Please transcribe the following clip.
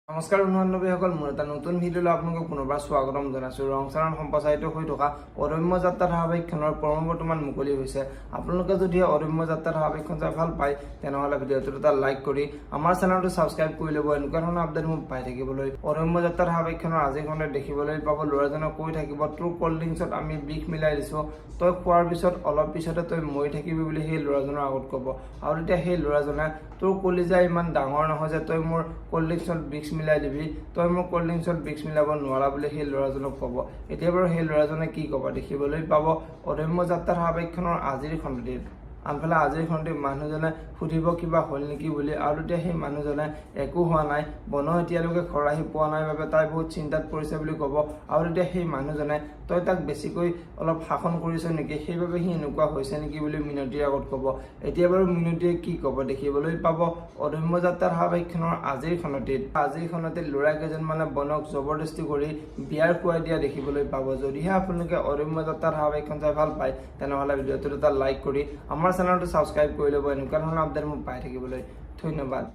নমস্কাৰ বন্ধুবান্ধৱীসকল, মোৰ এটা নতুন ভিডিঅ'লৈ আপোনালোকক পুনৰবাৰ স্বাগতম জনাইছোঁ। ৰংচাৰণ সম্প্ৰচাৰিত হৈ থকা অদম্য যাত্ৰা ধাৰাবাহিকখনৰ বৰ্তমান মুকলি হৈছে। আপোনালোকে যদি অদম্য যাত্ৰা ধাৰাবাহিকখন চাই ভাল পায় তেনেহ'লে ভিডিঅ'টোত এটা লাইক কৰি আমাৰ চেনেলটো ছাবস্ক্ৰাইব কৰি ল'ব। এনেকুৱা ধৰণৰ আপডেট মোক পাই থাকিবলৈ। অদম্য যাত্ৰা ধাৰাবাহিকখনৰ আজিখনে দেখিবলৈ পাব, ল'ৰাজনে কৈ থাকিব, তোৰ ক'ল্ড ড্ৰিংকছত আমি বিষ মিলাই দিছোঁ, তই খোৱাৰ পিছত অলপ পিছতে তই মৰি থাকিবি বুলি সেই ল'ৰাজনৰ আগত ক'ব। আৰু তেতিয়া সেই ল'ৰাজনে, তোৰ কলিজা ইমান ডাঙৰ নহয় যে তই মোৰ ক'ল্ড ড্ৰিংকছত বিষ মিলাই দিবি, তই মোৰ ক'ল্ড ড্ৰিংকছত বিষ মিলাব নোৱাৰা বুলি সেই ল'ৰাজনক ক'ব। এতিয়া বাৰু সেই ল'ৰাজনে কি ক'ব দেখিবলৈ পাব অদম্য যাত্ৰা ধাৰাবাহিকখনৰ আজিৰ খণ্ডটিত। আনফালে আজিৰ খণ্ডটিত মানুহজনে সুধিব কিবা হ'ল নেকি বুলি, আৰু তেতিয়া সেই মানুহজনে একো হোৱা নাই, বন এতিয়ালৈকে ঘৰ আহি পোৱা নাই বাবে তাই বহুত চিন্তাত পৰিছে বুলি ক'ব। আৰু তেতিয়া সেই মানুহজনে, তই তাক বেছিকৈ অলপ শাসন কৰিছ নেকি, সেইবাবে সি এনেকুৱা হৈছে নেকি বুলি মিনতিৰ আগত ক'ব। এতিয়া বাৰু মিনতিয়ে কি ক'ব দেখিবলৈ পাব অদম্য যাত্ৰা ধাৰাবাহিকখনৰ আজিৰ খণ্ডটিত ল'ৰা কেইজনমানে বনক জবৰদস্তি কৰি বিয়াৰ খুৱাই দিয়া দেখিবলৈ পাব। যদিহে আপোনালোকে অদম্য যাত্ৰা ধাৰাবাহিকখন চাই ভাল পায় তেনেহ'লে ভিডিঅ'টোত এটা লাইক কৰি আমাৰ চেনেলটো ছাবস্ক্ৰাইব কৰি ল'ব। এনেকুৱা ধৰণৰ আপডেট মোক পাই থাকিবলৈ। ধন্যবাদ।